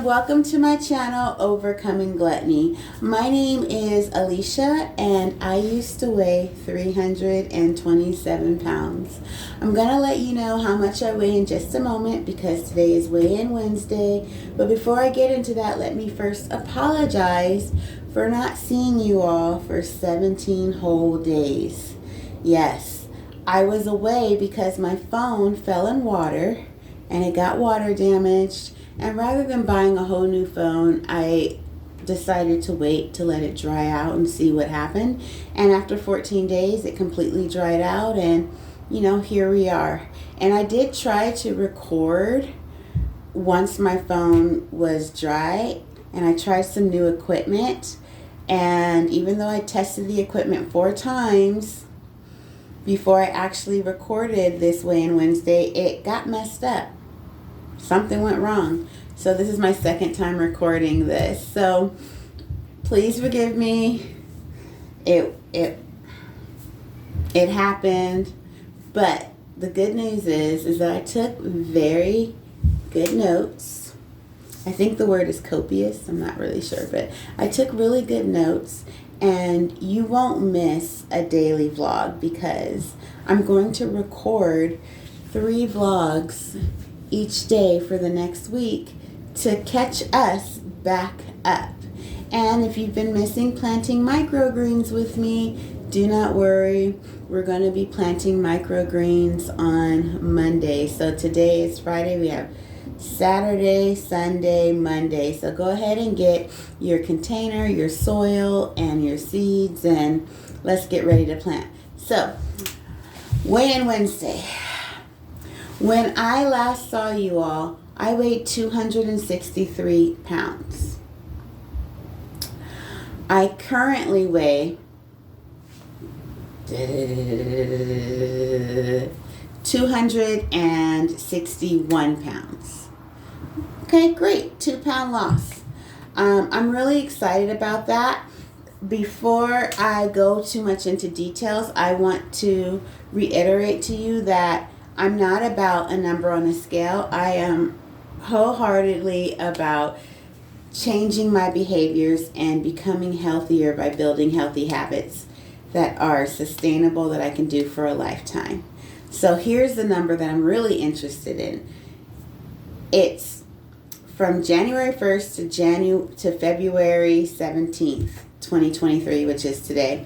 everyone, welcome to my channel, Overcoming Gluttony. My name is Alicia and I used to weigh 327 pounds. I'm going to let you know how much I weigh in just a moment because today is weigh-in Wednesday. But before I get into that, let me first apologize for not seeing you all for 17 whole days. Yes, I was away because my phone fell in water and it got water damaged. And rather than buying a whole new phone, I decided to wait to let it dry out and see what happened. And after 14 days, it completely dried out and, here we are. And I did try to record once my phone was dry, and I tried some new equipment. And even though I tested the equipment 4 times before I actually recorded this weigh-in Wednesday, it got messed up. Something went wrong. So this is my second time recording this. So please forgive me. It happened. But the good news is that I took very good notes. I think the word is copious. I'm not really sure, but I took really good notes, and you won't miss a daily vlog because I'm going to record 3 vlogs each day for the next week to catch us back up. And if you've been missing planting microgreens with me, do not worry. We're going to be planting microgreens on Monday. So today is Friday. We have Saturday, Sunday, Monday. So go ahead and get your container, your soil, and your seeds, and let's get ready to plant. So, weigh-in Wednesday. When I last saw you all, I weighed 263 pounds. I currently weigh 261 pounds. Okay, great. 2-pound loss. I'm really excited about that. Before I go too much into details, I want to reiterate to you that I'm not about a number on a scale. I am wholeheartedly about changing my behaviors and becoming healthier by building healthy habits that are sustainable, that I can do for a lifetime. So here's the number that I'm really interested in. It's from January 1st to February 17th, 2023, which is today.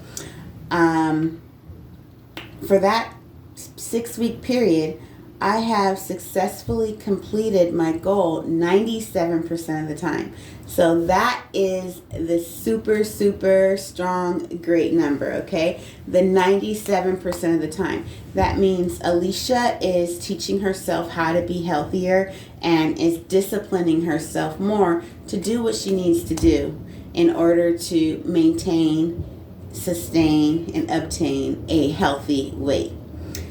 For that 6-week period, I have successfully completed my goal 97% of the time. So that is the super, super strong, great number, okay? The 97% of the time. That means Alicia is teaching herself how to be healthier and is disciplining herself more to do what she needs to do in order to maintain, sustain, and obtain a healthy weight.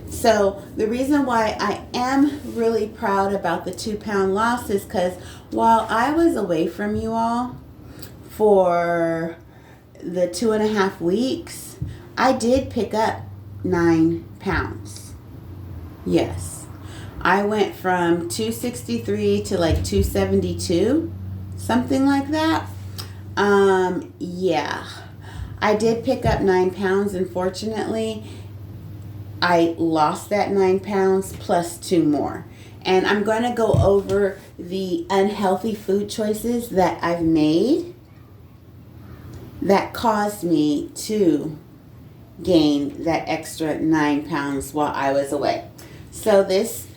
So the reason why I am really proud about the 2-pound loss is because while I was away from you all for the 2.5 weeks, I did pick up 9 pounds. Yes. I went from 263 to like 272, something like that. Yeah. I did pick up 9 pounds, unfortunately. I lost that 9 pounds plus 2 more. And I'm going to go over the unhealthy food choices that I've made that caused me to gain that extra 9 pounds while I was away. So this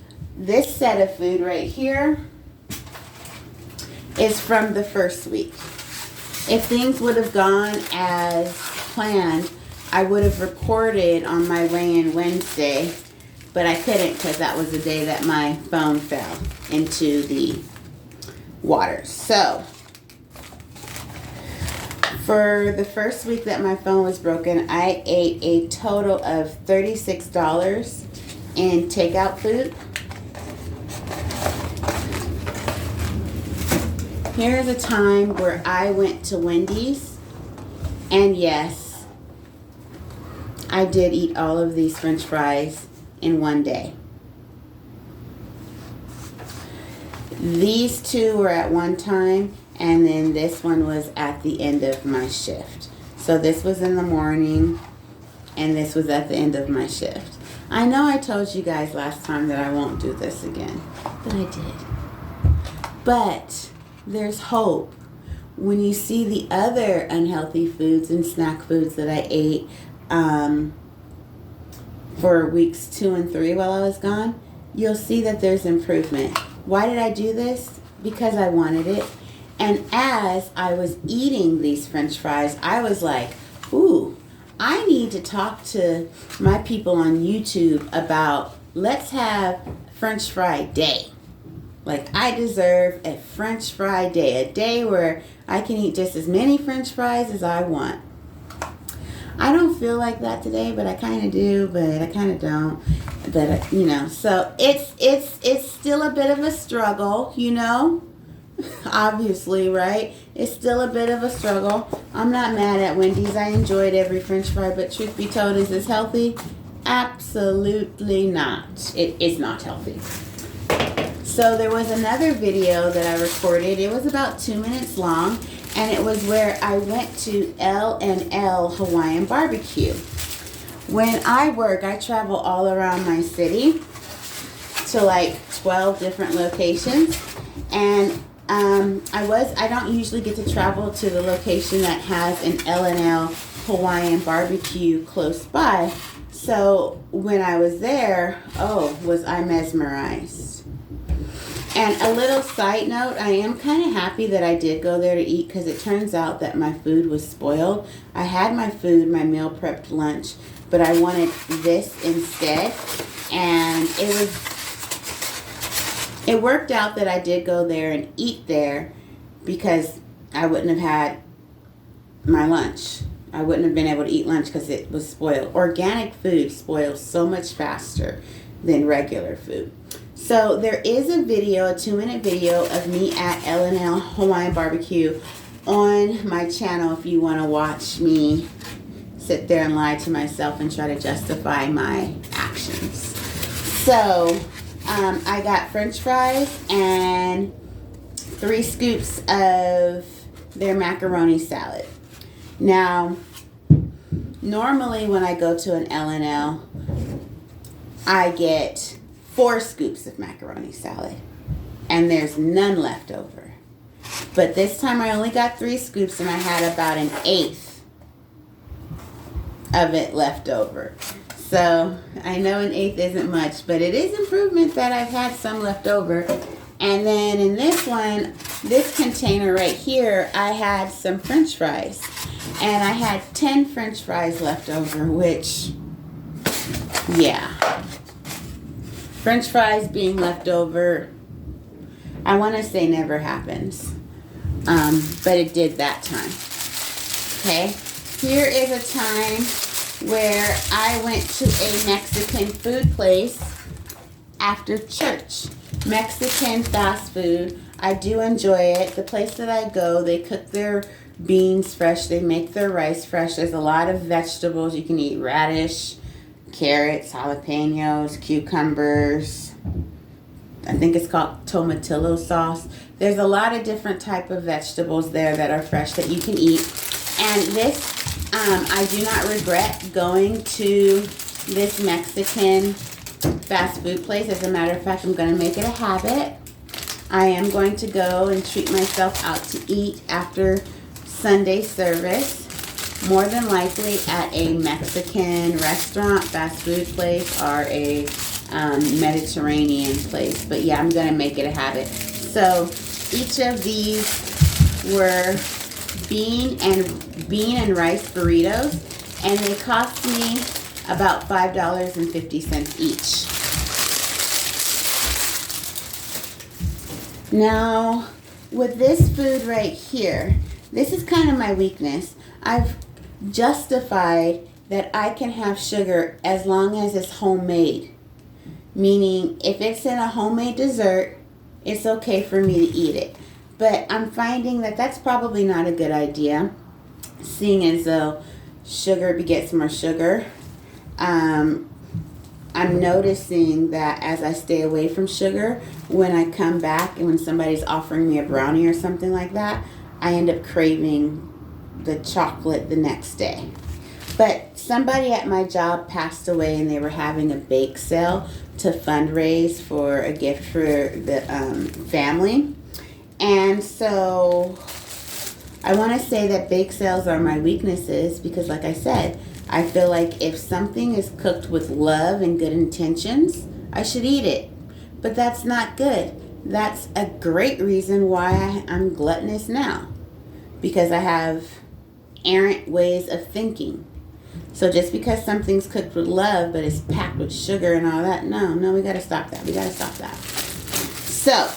set of food right here is from the first week. If things would have gone as planned, I would have recorded on my weigh-in Wednesday, but I couldn't because that was the day that my phone fell into the water. So, for the first week that my phone was broken, I ate a total of $36 in takeout food. Here's a time where I went to Wendy's, and yes, I did eat all of these French fries in one day. These two were at one time, and then this one was at the end of my shift. So this was in the morning, and this was at the end of my shift. I know I told you guys last time that I won't do this again, but I did. But there's hope. When you see the other unhealthy foods and snack foods that I ate for weeks 2 and 3 while I was gone, you'll see that there's improvement. Why did I do this? Because I wanted it. And as I was eating these French fries, I was like, ooh, I need to talk to my people on YouTube about, let's have French fry day. Like, I deserve a French fry day, a day where I can eat just as many French fries as I want. I don't feel like that today, but I kind of do, but I kind of don't. But, you know, so it's still a bit of a struggle, you know, obviously, right? It's still a bit of a struggle. I'm not mad at Wendy's. I enjoyed every French fry, but truth be told, is this healthy? Absolutely not. It is not healthy. So there was another video that I recorded. It was about 2 minutes long, and it was where I went to L&L Hawaiian Barbecue. When I work, I travel all around my city to like 12 different locations, and I don't usually get to travel to the location that has an L&L Hawaiian Barbecue close by. So when I was there, oh, was I mesmerized. And a little side note, I am kind of happy that I did go there to eat, because it turns out that my food was spoiled. I had my food, my meal prepped lunch, but I wanted this instead. And it worked out that I did go there and eat there, because I wouldn't have had my lunch. I wouldn't have been able to eat lunch because it was spoiled. Organic food spoils so much faster than regular food. So there is a video, a 2-minute video of me at L&L Hawaiian Barbecue on my channel if you want to watch me sit there and lie to myself and try to justify my actions. So I got French fries and 3 scoops of their macaroni salad. Now, normally when I go to an L&L, I get 4 scoops of macaroni salad, and there's none left over. But this time I only got 3 scoops, and I had about 1/8 of it left over. So I know 1/8 isn't much, but it is improvement that I've had some left over. And then in this one, this container right here, I had some French fries, and I had 10 French fries left over, which, yeah. French fries being left over, I want to say never happens. But it did that time. Okay. Here is a time where I went to a Mexican food place after church. Mexican fast food. I do enjoy it. The place that I go, they cook their beans fresh. They make their rice fresh. There's a lot of vegetables. You can eat radish, carrots, jalapenos, cucumbers. I think it's called tomatillo sauce. There's a lot of different type of vegetables there that are fresh that you can eat. And this, I do not regret going to this Mexican fast food place. As a matter of fact, I'm going to make it a habit. I am going to go and treat myself out to eat after Sunday service. More than likely at a Mexican restaurant, fast food place, or a Mediterranean place. But yeah, I'm going to make it a habit. So each of these were bean and rice burritos, and they cost me about $5.50 each. Now, with this food right here, this is kind of my weakness. I've justified that I can have sugar as long as it's homemade. Meaning, if it's in a homemade dessert, it's okay for me to eat it. But I'm finding that that's probably not a good idea, seeing as though sugar begets more sugar. I'm noticing that as I stay away from sugar, when I come back and when somebody's offering me a brownie or something like that, I end up craving the chocolate the next day. But somebody at my job passed away and they were having a bake sale to fundraise for a gift for the family. And so I want to say that bake sales are my weaknesses because, like I said, I feel like if something is cooked with love and good intentions, I should eat it. But that's not good. That's a great reason why I'm gluttonous now, because I have errant ways of thinking. So just because something's cooked with love but it's packed with sugar and all that, no, we got to stop that. We got to stop that. So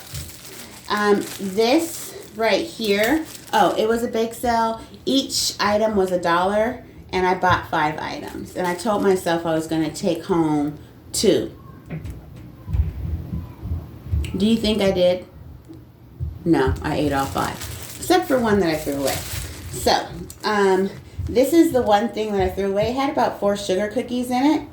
this right here, it was a bake sale. Each item was $1, and I bought 5 items. And I told myself I was going to take home 2. Do you think I did? No, I ate all 5, except for one that I threw away. So, this is the one thing that I threw away. It had about 4 sugar cookies in it.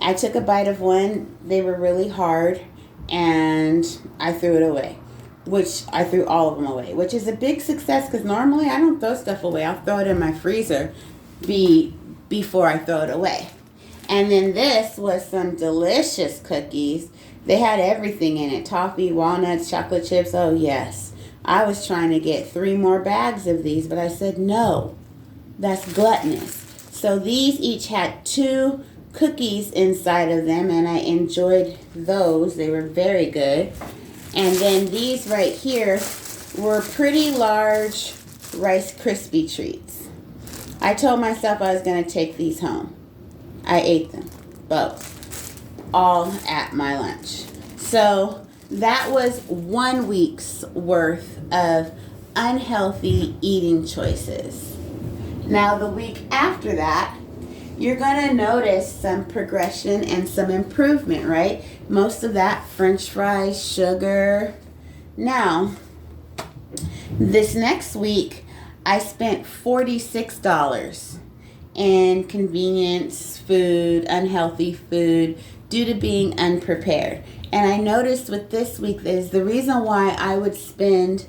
I took a bite of one. They were really hard, and I threw it away. Which I threw all of them away, which is a big success because normally I don't throw stuff away. I'll throw it in my freezer before I throw it away. And then this was some delicious cookies. They had everything in it. Toffee, walnuts, chocolate chips. Oh, yes. I was trying to get 3 more bags of these, but I said no. That's gluttonous. So these each had 2 cookies inside of them, and I enjoyed those. They were very good. And then these right here were pretty large Rice Krispie treats. I told myself I was going to take these home. I ate them, both, all at my lunch. So that was 1 week's worth of unhealthy eating choices. Now the week after that, you're going to notice some progression and some improvement, right? Most of that French fries, sugar. Now, this next week, I spent $46 in convenience food, unhealthy food, due to being unprepared. And I noticed with this week is the reason why I would spend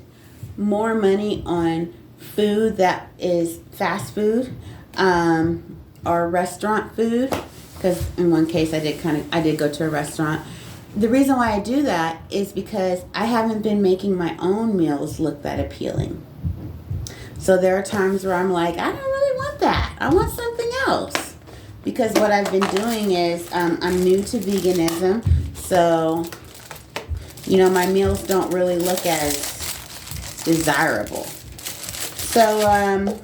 more money on food that is fast food, or restaurant food, because in one case I did go to a restaurant. The reason why I do that is because I haven't been making my own meals look that appealing. So there are times where I'm like, I don't really want that. I want something else. Because what I've been doing is I'm new to veganism, so my meals don't really look as desirable. So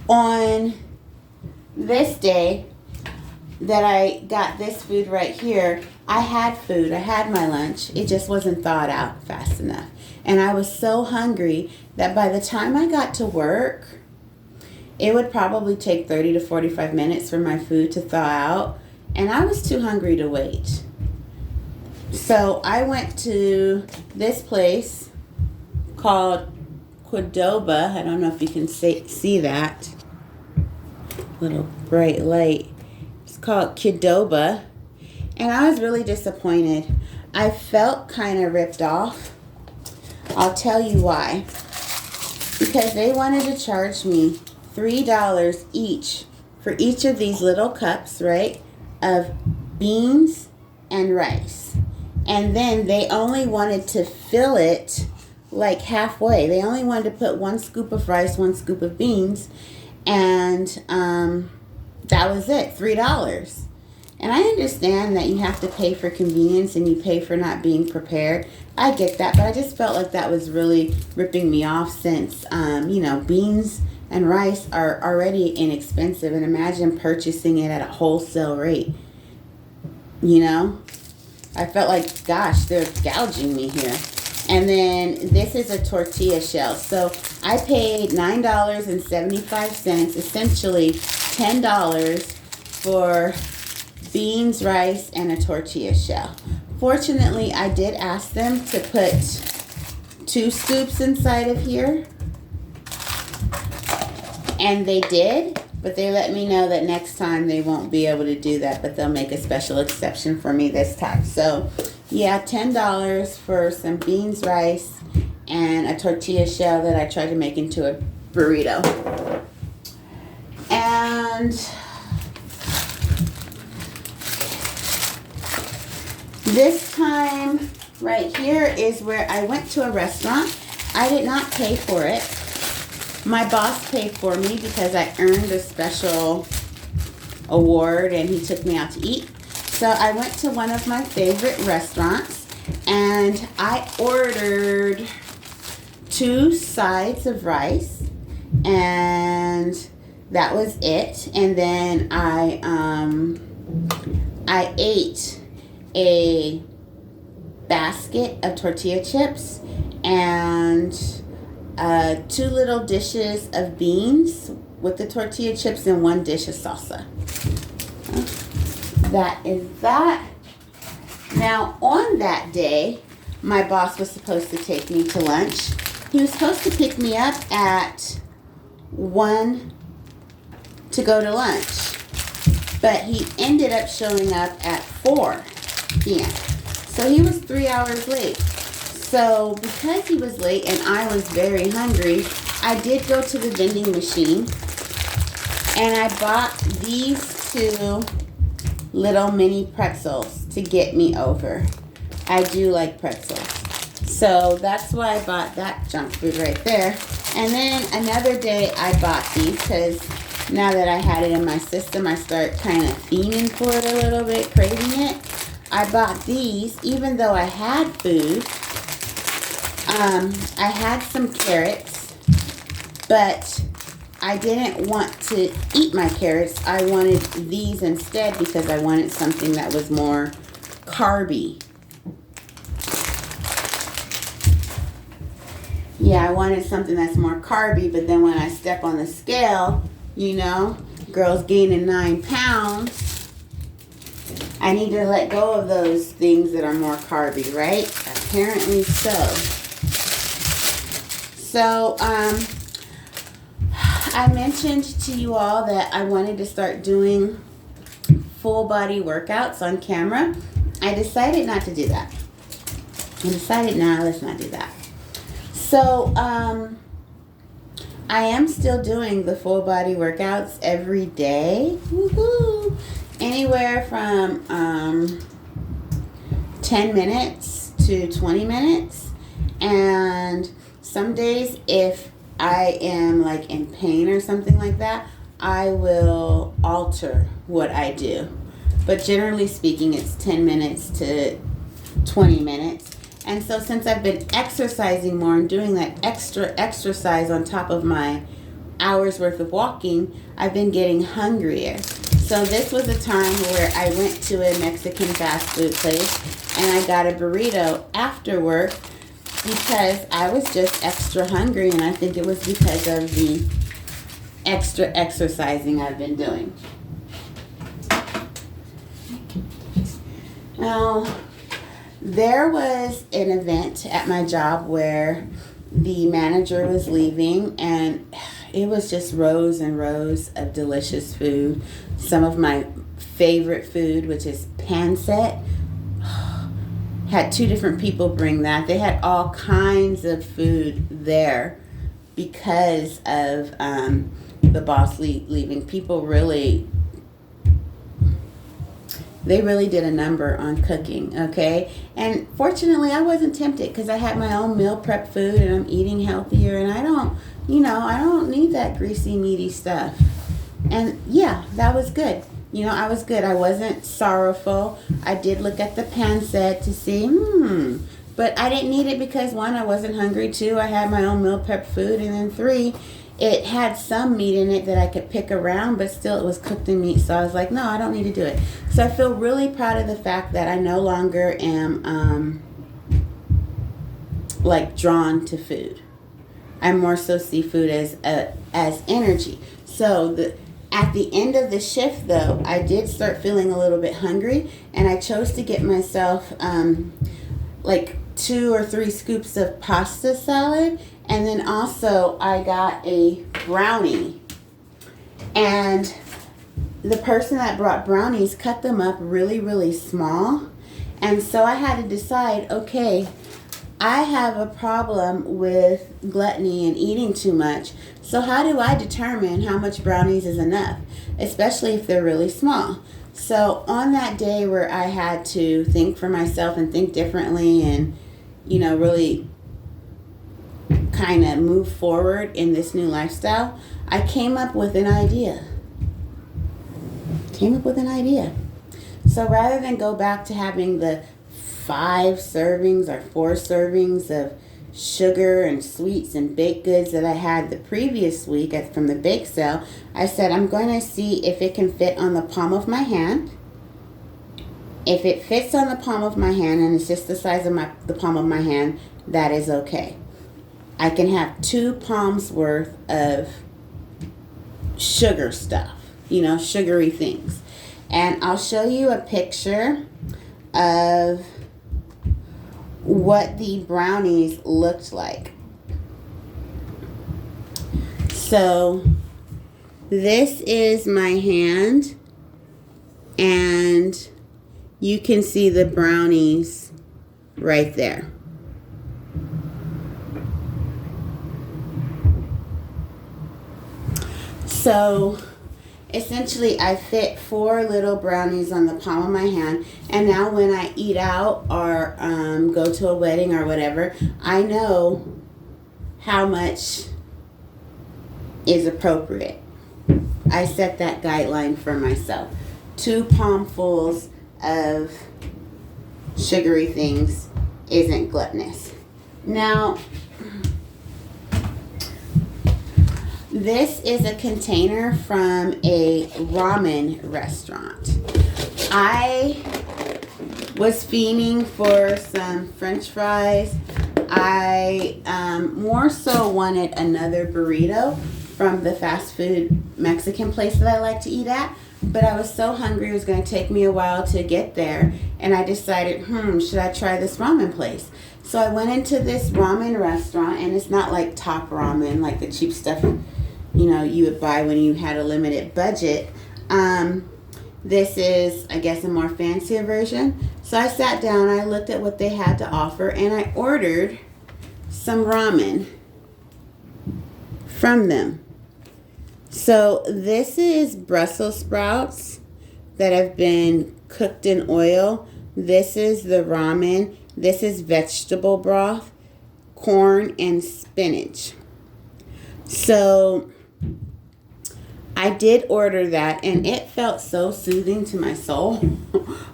on this day that I got this food right here, I had food. I had my lunch. It just wasn't thawed out fast enough. And I was so hungry that by the time I got to work, it would probably take 30 to 45 minutes for my food to thaw out. And I was too hungry to wait. So I went to this place called Qdoba. I don't know if you can see that. Little bright light. It's called Qdoba. And I was really disappointed. I felt kind of ripped off. I'll tell you why. Because they wanted to charge me $3 each for each of these little cups, right, of beans and rice. And then they only wanted to fill it like halfway. They only wanted to put 1 scoop of rice, 1 scoop of beans, and that was it, $3. And I understand that you have to pay for convenience and you pay for not being prepared. I get that, but I just felt like that was really ripping me off since, beans and rice are already inexpensive. And imagine purchasing it at a wholesale rate. I felt like, gosh, they're gouging me here. And then this is a tortilla shell. So I paid $9.75, essentially $10 for beans, rice, and a tortilla shell. Fortunately, I did ask them to put 2 scoops inside of here. And they did. But they let me know that next time they won't be able to do that, but they'll make a special exception for me this time. So, yeah, $10 for some beans, rice, and a tortilla shell that I tried to make into a burrito. And this time right here is where I went to a restaurant. I did not pay for it. My boss paid for me because I earned a special award and he took me out to eat. So I went to one of my favorite restaurants and I ordered 2 sides of rice, and that was it. And then I ate a basket of tortilla chips and 2 little dishes of beans with the tortilla chips and 1 dish of salsa. That is that. Now, on that day, my boss was supposed to take me to lunch. He was supposed to pick me up at 1 to go to lunch, but he ended up showing up at 4 p.m. So he was 3 hours late. So because he was late and I was very hungry, I did go to the vending machine and I bought these 2 little mini pretzels to get me over. I do like pretzels. So that's why I bought that junk food right there. And then another day I bought these because now that I had it in my system, I start kind of fiending for it a little bit, craving it. I bought these even though I had food. I had some carrots, but I didn't want to eat my carrots. I wanted these instead because I wanted something that was more carby. Yeah, I wanted something that's more carby, but then when I step on the scale, you know, girls gaining 9 pounds, I need to let go of those things that are more carby, right? Apparently so. So, I mentioned to you all that I wanted to start doing full body workouts on camera. I decided not to do that. I decided, nah, let's not do that. So, I am still doing the full body workouts every day. Woohoo! Anywhere from 10 minutes to 20 minutes. And some days, if I am like in pain or something like that, I will alter what I do. But generally speaking, it's 10 minutes to 20 minutes. And so since I've been exercising more and doing that extra exercise on top of my hours worth of walking, I've been getting hungrier. So this was a time where I went to a Mexican fast food place and I got a burrito after work because I was just extra hungry, and I think it was because of the extra exercising I've been doing. Now, there was an event at my job where the manager was leaving, and it was just rows and rows of delicious food. Some of my favorite food, which is pancit, had 2 different people bring that. They had all kinds of food there because of the boss leaving. People really, they really did a number on cooking, okay? And fortunately, I wasn't tempted because I had my own meal prep food and I'm eating healthier, and I don't need that greasy, meaty stuff. And yeah, that was good. I was good. I wasn't sorrowful. I did look at the pancit to see, but I didn't need it because 1, I wasn't hungry. 2, I had my own meal prep food. And then 3, it had some meat in it that I could pick around, but still it was cooked in meat. So I was like, no, I don't need to do it. So I feel really proud of the fact that I no longer am like drawn to food. I more so see food as energy. So at the end of the shift, though, I did start feeling a little bit hungry, and I chose to get myself like 2 or 3 scoops of pasta salad, and then also I got a brownie. And the person that brought brownies cut them up really, really small. And so I had to decide, okay, I have a problem with gluttony and eating too much. So how do I determine how much brownies is enough, especially if they're really small? So on that day where I had to think for myself and think differently and, really kind of move forward in this new lifestyle, I came up with an idea. So rather than go back to having the 5 servings or 4 servings of sugar and sweets and baked goods that I had the previous week from the bake sale, I said I'm going to see if it can fit on the palm of my hand. If it fits on the palm of my hand and it's just the size of the palm of my hand, that is okay. I can have 2 palms worth of sugar stuff, sugary things. And I'll show you a picture of what the brownies looked like. So this is my hand, and you can see the brownies right there. So essentially I fit 4 little brownies on the palm of my hand, and now when I eat out or go to a wedding or whatever, I know how much is appropriate. I set that guideline for myself. 2 palmfuls of sugary things isn't gluttonous. Now, this is a container from a ramen restaurant. I was fiending for some French fries. I more so wanted another burrito from the fast food Mexican place that I like to eat at. But I was so hungry, it was going to take me a while to get there. And I decided, should I try this ramen place? So I went into this ramen restaurant, and it's not like Top Ramen, like the cheap stuff, you would buy when you had a limited budget. This is, I guess, a more fancier version. So I sat down, I looked at what they had to offer, and I ordered some ramen from them. So this is Brussels sprouts that have been cooked in oil. This is the ramen. This is vegetable broth, corn, and spinach. So I did order that, and it felt so soothing to my soul.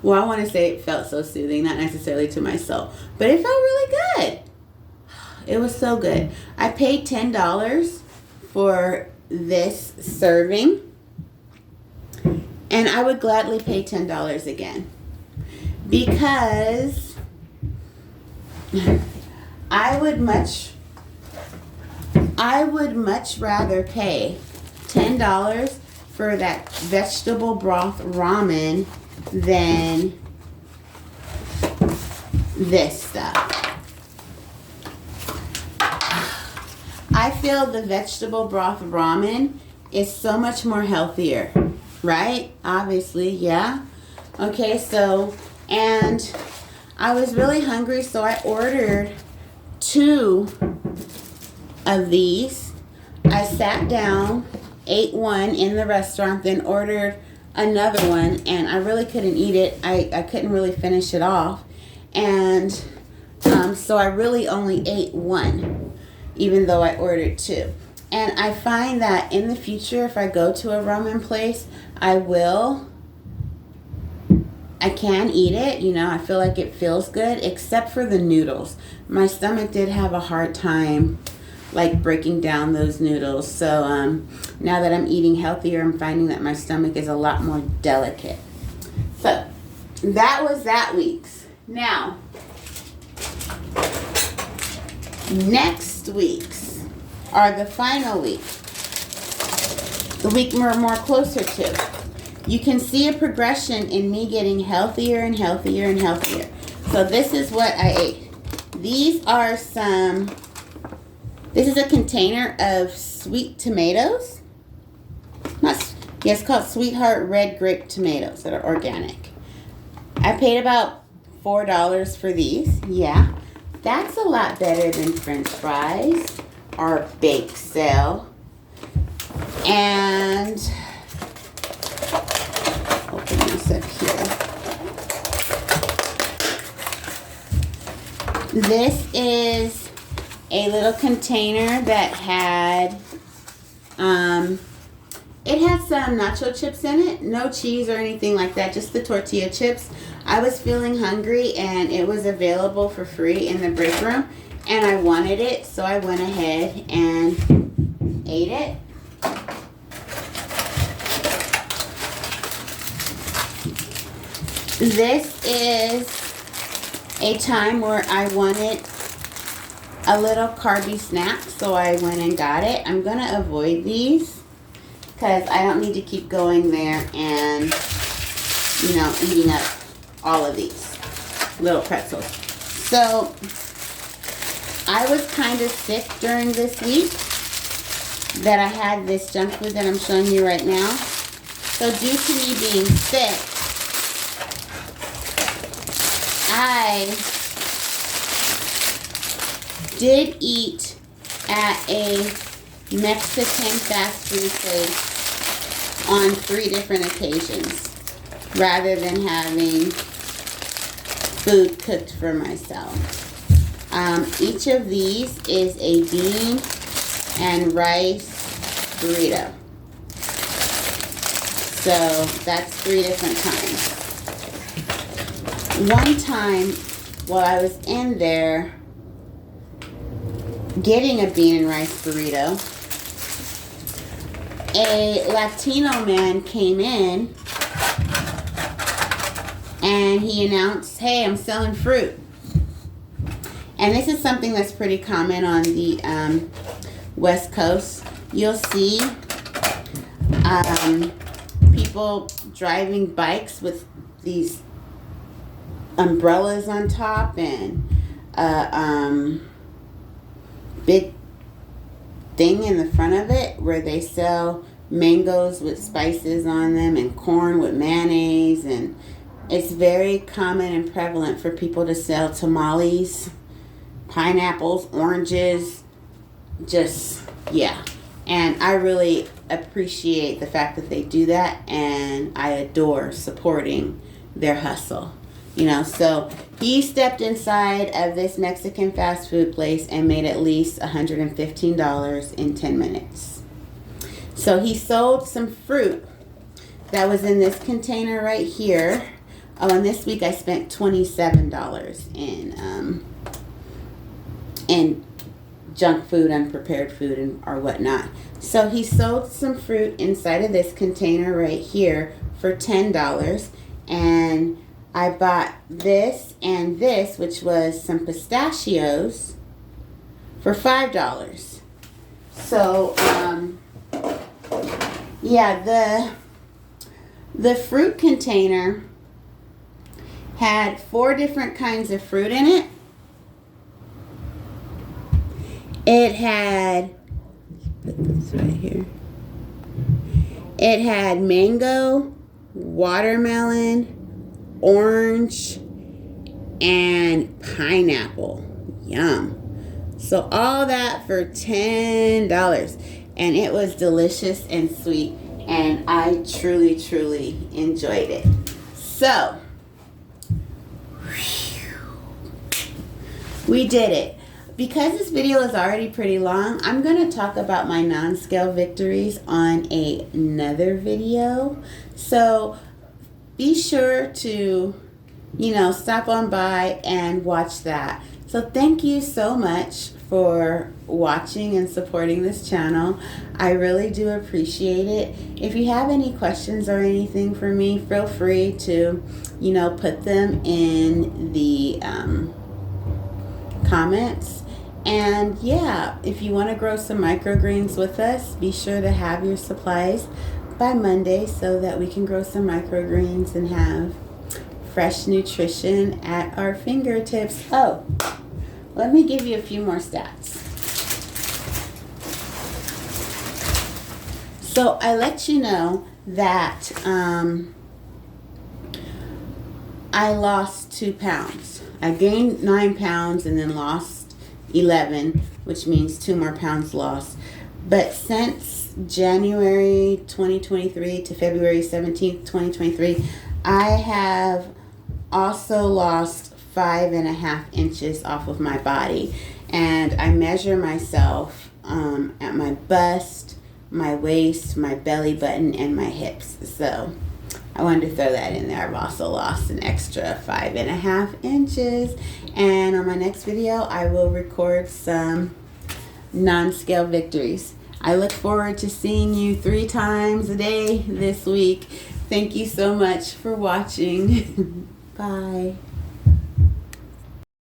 Well, I want to say it felt so soothing, not necessarily to my soul, but it felt really good. It was so good. I paid $10 for this serving, and I would gladly pay $10 again, because I would much rather pay $10 for that vegetable broth ramen than this stuff. I feel the vegetable broth ramen is so much more healthier, right? Obviously, yeah. Okay, so, and I was really hungry, so I ordered 2 of these. I sat down, ate one in the restaurant, then ordered another one, and I really couldn't eat it. I couldn't really finish it off. And so I really only ate one, even though I ordered 2. And I find that in the future, if I go to a ramen place, I can eat it. I feel like it feels good, except for the noodles. My stomach did have a hard time breaking down those noodles. So now that I'm eating healthier, I'm finding that my stomach is a lot more delicate. So that was that week's. Now, next week's are the final week. The week we're more closer to. You can see a progression in me getting healthier and healthier and healthier. So this is what I ate. This is a container of sweet tomatoes. Yeah, it's called Sweetheart Red Grape Tomatoes that are organic. I paid about $4 for these. Yeah, that's a lot better than French fries or bake sale. And open this up here. This is a little container that had it had some nacho chips in it, no cheese or anything like that, just the tortilla chips. I was feeling hungry and it was available for free in the break room and I wanted it, so I went ahead and ate it. This is a time where I wanted a little carby snack, so I went and got it. I'm going to avoid these because I don't need to keep going there and, you know, eating up all of these little pretzels. So I was kind of sick during this week that I had this junk food that I'm showing you right now. So due to me being sick, I did eat at a Mexican fast food place on 3 different occasions rather than having food cooked for myself. Each of these is a bean and rice burrito. So that's 3 different times. One time while I was in there getting a bean and rice burrito, a Latino man came in and he announced, "Hey, I'm selling fruit." And this is something that's pretty common on the West Coast. You'll see people driving bikes with these umbrellas on top and big thing in the front of it where they sell mangoes with spices on them and corn with mayonnaise, and it's very common and prevalent for people to sell tamales, pineapples, oranges, just, yeah. And I really appreciate the fact that they do that, and I adore supporting their hustle. You know, so he stepped inside of this Mexican fast food place and made at least $115 in 10 minutes. So he sold some fruit that was in this container right here. Oh, and this week I spent $27 in junk food, unprepared food, and or whatnot. So he sold some fruit inside of this container right here for $10, and I bought this and this, which was some pistachios, for $5. So, yeah, the fruit container had 4 different kinds of fruit in it. It had, put this right here. It had mango, watermelon, orange, and pineapple. Yum. So all that for $10, and it was delicious and sweet, and I truly, truly enjoyed it. So we did it. Because this video is already pretty long, I'm going to talk about my non-scale victories on another video. So be sure to, you know, stop on by and watch that. So thank you so much for watching and supporting this channel. I really do appreciate it. If you have any questions or anything for me, feel free to, you know, put them in the comments. And yeah, if you want to grow some microgreens with us, be sure to have your supplies by Monday so that we can grow some microgreens and have fresh nutrition at our fingertips. Oh, let me give you a few more stats. So I let you know that I lost 2 pounds. I gained 9 pounds and then lost 11, which means 2 more pounds lost. But since January 2023 to February 17th, 2023, I have also lost 5.5 inches off of my body. And I measure myself at my bust, my waist, my belly button, and my hips. So I wanted to throw that in there. I've also lost an extra 5.5 inches. And on my next video, I will record some non-scale victories. I look forward to seeing you 3 times a day this week. Thank you so much for watching. Bye.